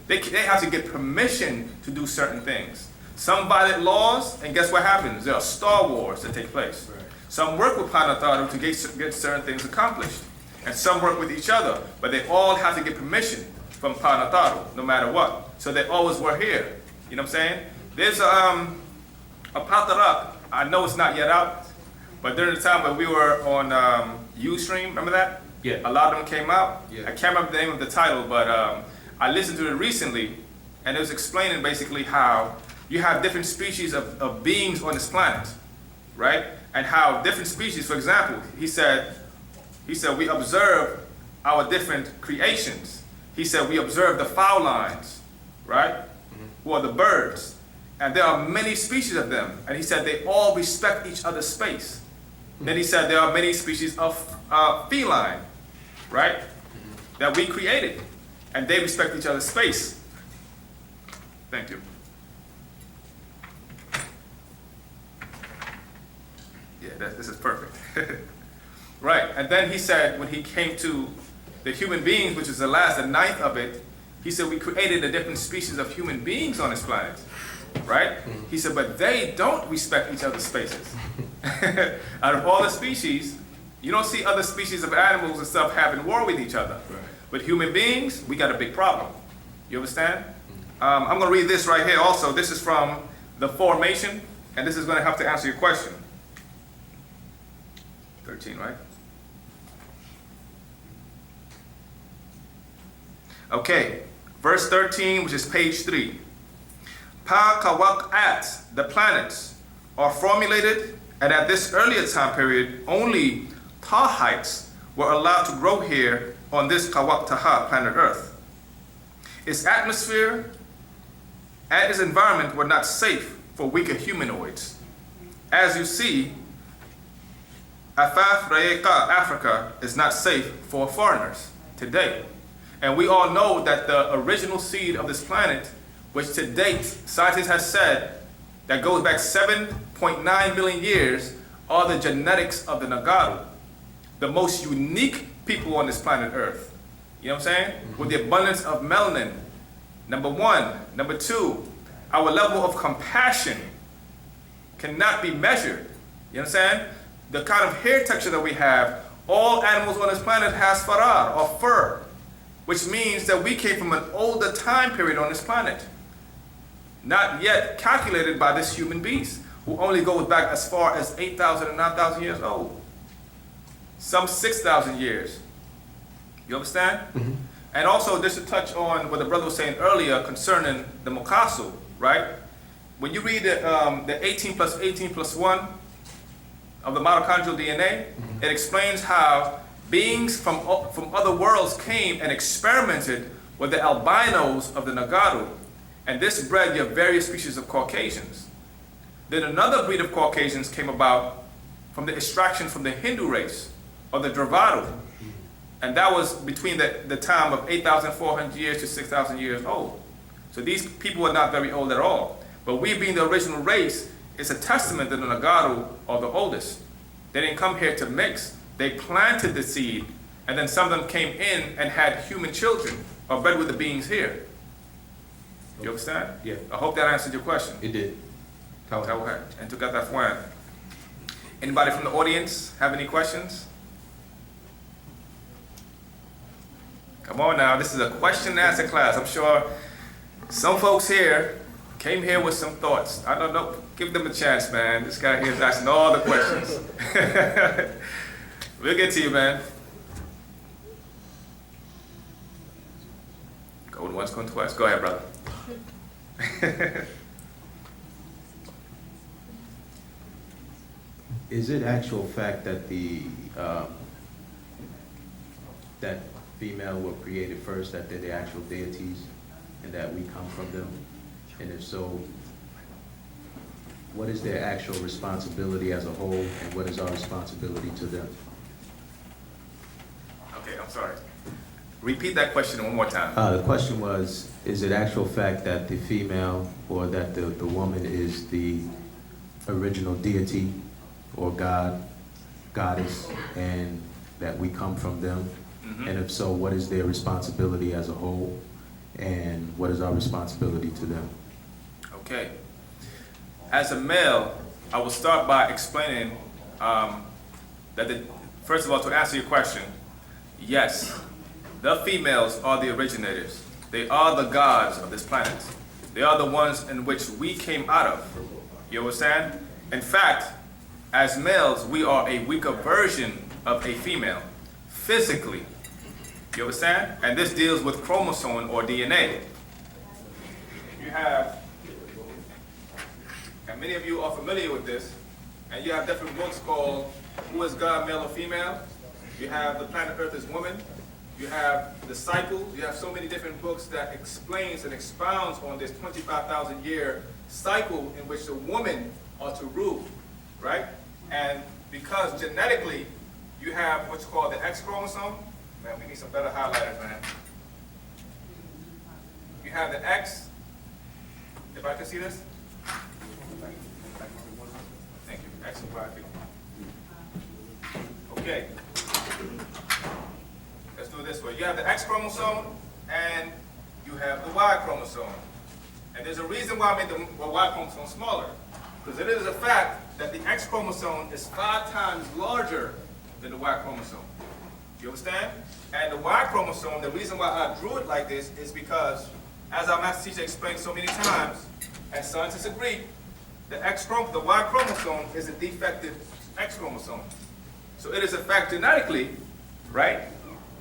They have to get permission to do certain things. Some violate laws, and guess what happens? There are star wars that take place. Right. Some work with Panataru to get certain things accomplished. And some work with each other, but they all have to get permission from Panataru, no matter what. So they always were here. You know what I'm saying? There's a Patarak, I know it's not yet out, but during the time when we were on Ustream, remember that? Yeah. A lot of them came out. Yeah. I can't remember the name of the title, but I listened to it recently, and it was explaining basically how you have different species of beings on this planet, right? And how different species, for example, he said we observe our different creations. He said we observe the fowl lines, right? Who are the birds. And there are many species of them. And he said they all respect each other's space. Then he said there are many species of feline, right? That we created. And they respect each other's space. Thank you. Yeah, this is perfect. Right, and then he said when he came to the human beings, which is the last, the ninth of it, he said we created a different species of human beings on this planet, right? He said, but they don't respect each other's spaces. Out of all the species, you don't see other species of animals and stuff having war with each other. Right. But human beings, we got a big problem. You understand? I'm going to read this right here also. This is from The Formation, and this is going to have to answer your question. 13, right? Okay, verse 13, which is page 3. Pa-kawak-at, the planets, are formulated, and at this earlier time period, only Tahites were allowed to grow here on this Kawak-Taha, planet Earth. Its atmosphere and its environment were not safe for weaker humanoids. As you see, Afaf Rayeka, Africa, is not safe for foreigners today. And we all know that the original seed of this planet, which to date, scientists have said, that goes back 7.9 billion years, are the genetics of the Nagaru, the most unique people on this planet Earth. You know what I'm saying? With the abundance of melanin, number one. Number two, our level of compassion cannot be measured. You understand? The kind of hair texture that we have, all animals on this planet has farar, or fur, which means that we came from an older time period on this planet, not yet calculated by this human beast, who only goes back as far as 8,000 and 9,000 years old. Some 6,000 years. You understand? Mm-hmm. And also, just to touch on what the brother was saying earlier concerning the Mukasu, right? When you read the 18 plus 18 plus 1 of the mitochondrial DNA, mm-hmm. It explains how beings from other worlds came and experimented with the albinos of the Nagaru, and this bred your various species of Caucasians. Then another breed of Caucasians came about from the extraction from the Hindu race, or the Dravadu, and that was between the time of 8,400 years to 6,000 years old. So these people are not very old at all. But we being the original race is a testament that the Nagaru are the oldest. They didn't come here to mix. They planted the seed, and then some of them came in and had human children, or bred with the beings here. You understand? Yeah. I hope that answered your question. It did. Okay. And to get that one. Anybody from the audience have any questions? Come on now, this is a question and answer class. I'm sure some folks here came here with some thoughts. I don't know, give them a chance, man. This guy here is asking all the questions. We'll get to you, man. Going once, going twice. Go ahead, brother. Is it actual fact that that female were created first, that they're the actual deities, and that we come from them? And if so, what is their actual responsibility as a whole, and what is our responsibility to them? Okay, I'm sorry. Repeat that question one more time. The question was, is it actual fact that the female, or that the woman is the original deity or god, goddess, and that we come from them? Mm-hmm. And if so, what is their responsibility as a whole, and what is our responsibility to them? Okay. As a male, I will start by explaining first of all, to answer your question, yes, the females are the originators. They are the gods of this planet. They are the ones in which we came out of. You understand? In fact, as males, we are a weaker version of a female, physically. You understand? And this deals with chromosome or DNA. You have, and many of you are familiar with this, and you have different books called Who is God, Male or Female? You have The Planet Earth is Woman. You have The Cycle. You have so many different books that explains and expounds on this 25,000 year cycle in which the women are to rule, right? And because genetically you have what's called the X chromosome. Man, we need some better highlighters, man. You have the X. If I can see this. Thank you. X and Y. Okay. Let's do it this way. You have the X chromosome and you have the Y chromosome. And there's a reason why I made the Y chromosome smaller. Because it is a fact that the X chromosome is 5 times larger than the Y chromosome. You understand? And the Y chromosome, the reason why I drew it like this is because, as our master teacher explained so many times, and scientists agree, the Y chromosome is a defective X chromosome. So it is a fact genetically, right,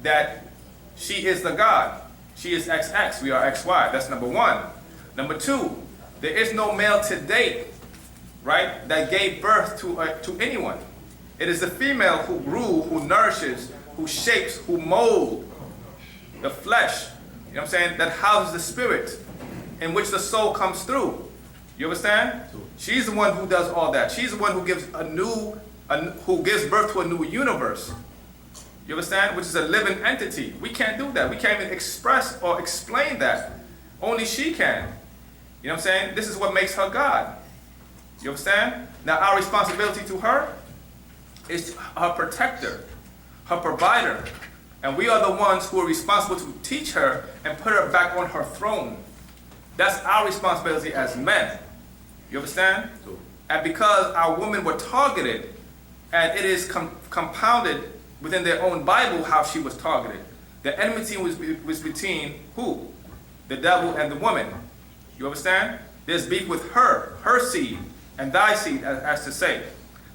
that she is the God. She is XX, we are XY. That's number one. Number two, there is no male to date, right, that gave birth to anyone. It is the female who grew, who nourishes, who shapes, who molds the flesh, you know what I'm saying, that houses the spirit in which the soul comes through. You understand? She's the one who does all that. She's the one who gives who gives birth to a new universe. You understand? Which is a living entity. We can't do that. We can't even express or explain that. Only she can. You know what I'm saying? This is what makes her God. You understand? Now our responsibility to her is her protector, her provider. And we are the ones who are responsible to teach her and put her back on her throne. That's our responsibility as men. You understand? And because our women were targeted, and it is compounded within their own Bible how she was targeted. The enmity was between who? The devil and the woman. You understand? There's beef with her seed, and thy seed, as to say.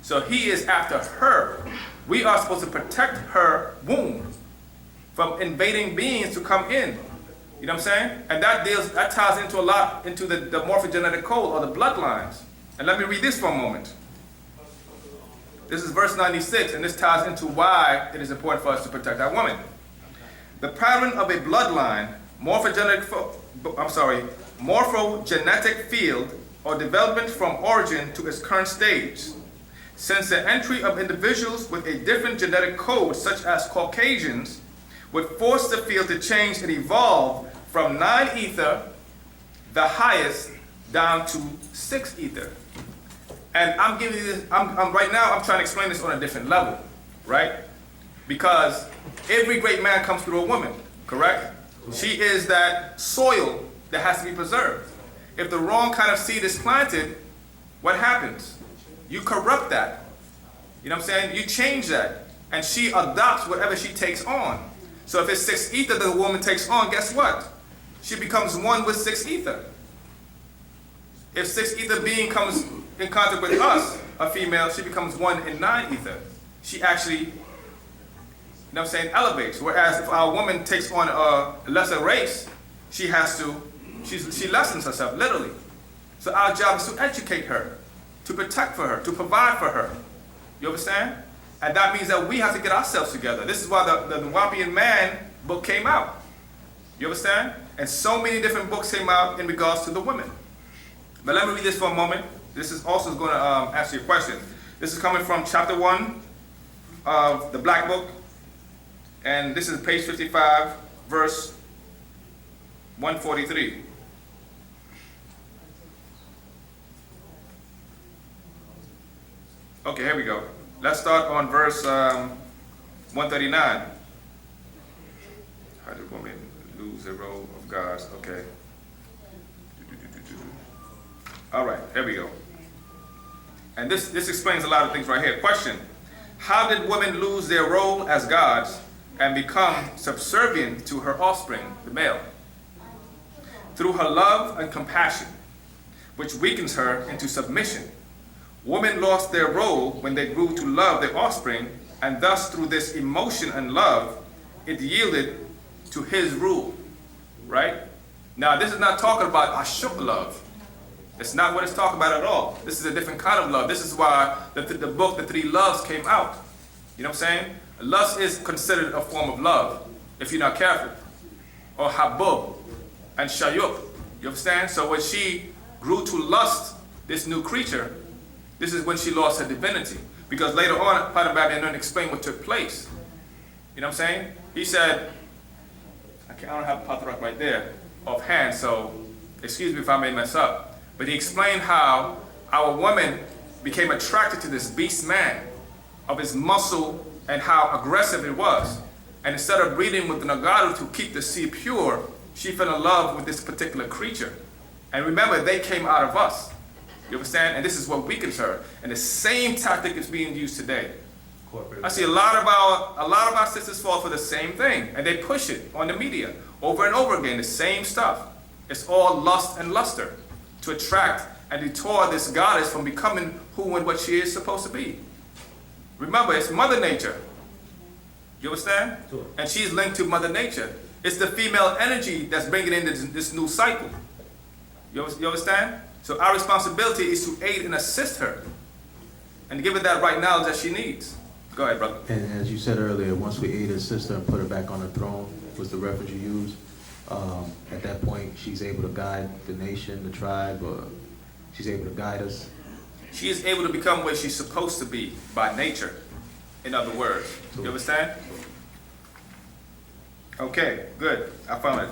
So he is after her. We are supposed to protect her womb from invading beings to come in. You know what I'm saying? And that ties into a lot into the morphogenetic code or the bloodlines. And let me read this for a moment. This is verse 96, and this ties into why it is important for us to protect our women. The pattern of a bloodline, morphogenetic field, or development from origin to its current stage. Since the entry of individuals with a different genetic code, such as Caucasians, would force the field to change and evolve from 9 ether, the highest, down to 6 ether. And I'm giving you this, right now I'm trying to explain this on a different level, right? Because every great man comes through a woman, correct? She is that soil that has to be preserved. If the wrong kind of seed is planted, what happens? You corrupt that. You know what I'm saying? You change that. And she adopts whatever she takes on. So if it's 6 ether that the woman takes on, guess what? She becomes one with 6 ether. If 6 ether being comes in contact with us, a female, she becomes 1 in 9 ether. She actually, you know what I'm saying, elevates. Whereas if our woman takes on a lesser race, she lessens herself, literally. So our job is to educate her, to protect for her, to provide for her. You understand? And that means that we have to get ourselves together. This is why the Wu-nuwaupian Man book came out. You understand? And so many different books came out in regards to the women. But let me read this for a moment. This is also going to answer your question. This is coming from chapter 1 of the Black Book. And this is page 55, verse 143. Okay, here we go. Let's start on verse 139. How did women lose the role of gods? Okay. All right, here we go. And this explains a lot of things right here. Question: how did women lose their role as gods and become subservient to her offspring, the male? Through her love and compassion, which weakens her into submission. Women lost their role when they grew to love their offspring, and thus through this emotion and love, it yielded to his rule, right? Now, this is not talking about ashuk love. It's not what it's talking about at all. This is a different kind of love. This is why the book, The 3 Loves, came out. You know what I'm saying? Lust is considered a form of love, if you're not careful. Or habub and shayuk. You understand? So when she grew to lust this new creature, this is when she lost her divinity. Because later on, Father Babylon explained what took place. You know what I'm saying? He said, I don't have Patrak right there offhand, so excuse me if I may mess up. But he explained how our woman became attracted to this beast man, of his muscle and how aggressive it was. And instead of breeding with the Nagaru to keep the sea pure, she fell in love with this particular creature. And remember, they came out of us. You understand? And this is what weakens her. And the same tactic is being used today. I see a lot of our sisters fall for the same thing, and they push it on the media over and over again. The same stuff. It's all lust and luster to attract and detour this goddess from becoming who and what she is supposed to be. Remember, it's Mother Nature. You understand? Sure. And she's linked to Mother Nature. It's the female energy that's bringing in this new cycle. You understand? So our responsibility is to aid and assist her and give her that right knowledge that she needs. Go ahead, brother. And as you said earlier, once we aid and assist her and put her back on the throne, was the reference you used. At that point, she's able to guide the nation, the tribe, or she's able to guide us. She is able to become what she's supposed to be by nature, in other words. You understand? Okay, good. I found it.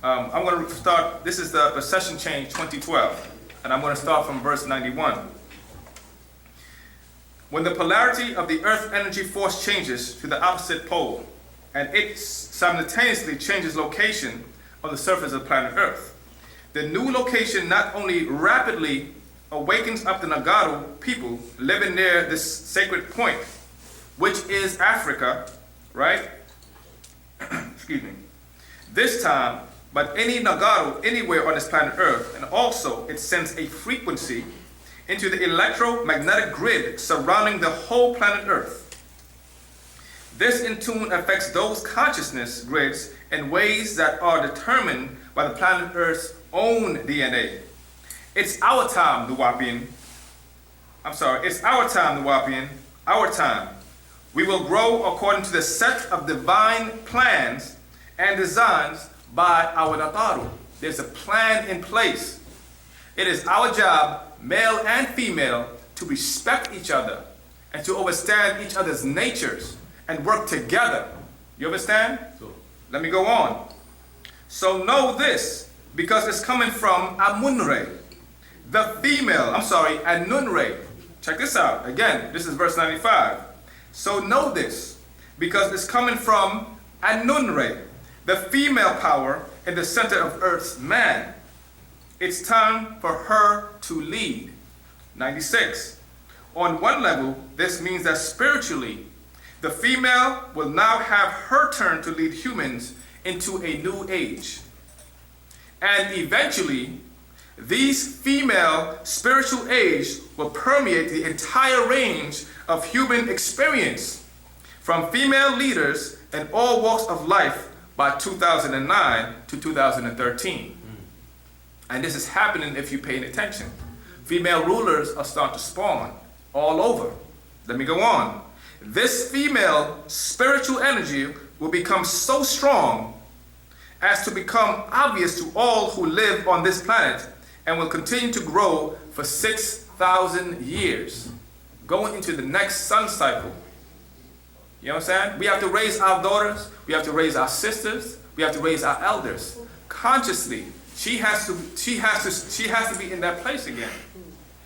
I'm going to start. This is the session change 2012, and I'm going to start from verse 91. When the polarity of the Earth energy force changes to the opposite pole, and it simultaneously changes location on the surface of planet Earth, the new location not only rapidly awakens up the Nagaru people living near this sacred point, which is Africa, right? Excuse me. This time, but any Nagaru anywhere on this planet Earth, and also it sends a frequency into the electromagnetic grid surrounding the whole planet Earth. This in turn affects those consciousness grids in ways that are determined by the planet Earth's own DNA. It's our time, Nuwaupian. It's our time, Nuwaupian. Our time. We will grow according to the set of divine plans and designs by our Nagaru. There's a plan in place. It is our job, male and female, to respect each other and to understand each other's natures and work together. You understand? Let me go on. So know this, because it's coming from Amunre, the female, Anunre. Check this out. Again, this is verse 95. So know this, because it's coming from Anunre, the female power in the center of Earth's man. It's time for her to lead. 96. On one level, this means that spiritually, the female will now have her turn to lead humans into a new age. And eventually, these female spiritual age will permeate the entire range of human experience, from female leaders in all walks of life by 2009 to 2013. And this is happening if you're paying attention. Female rulers are starting to spawn all over. Let me go on. This female spiritual energy will become so strong as to become obvious to all who live on this planet, and will continue to grow for 6,000 years, going into the next sun cycle. You know what I'm saying? We have to raise our daughters, we have to raise our sisters, we have to raise our elders consciously. She has to be in that place again.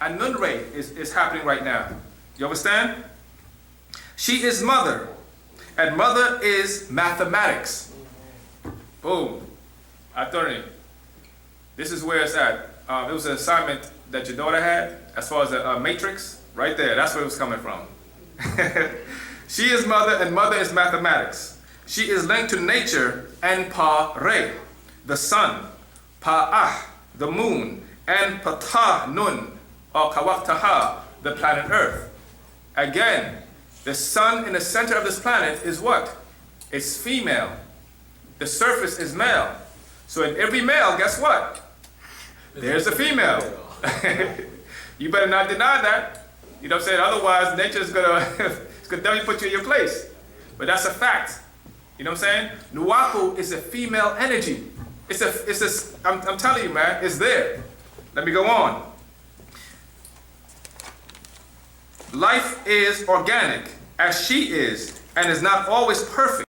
And Nunre is happening right now. You understand? She is mother, and mother is mathematics. Boom. Attorney. This is where it's at. It was an assignment that your daughter had, as far as a matrix, right there. That's where it was coming from. She is mother, and mother is mathematics. She is linked to nature and Pa-Re, the sun, Pa-Ah, the moon, and Ptah-Nun, or Kawaktaha, the planet Earth. Again, the sun in the center of this planet is what? It's female. The surface is male. So in every male, guess what? There's a female. You better not deny that. You know what I'm saying? Otherwise, nature is gonna definitely put you in your place. But that's a fact. You know what I'm saying? Nuwaupu is a female energy. I'm telling you, man, it's there. Let me go on. Life is organic, as she is, and is not always perfect.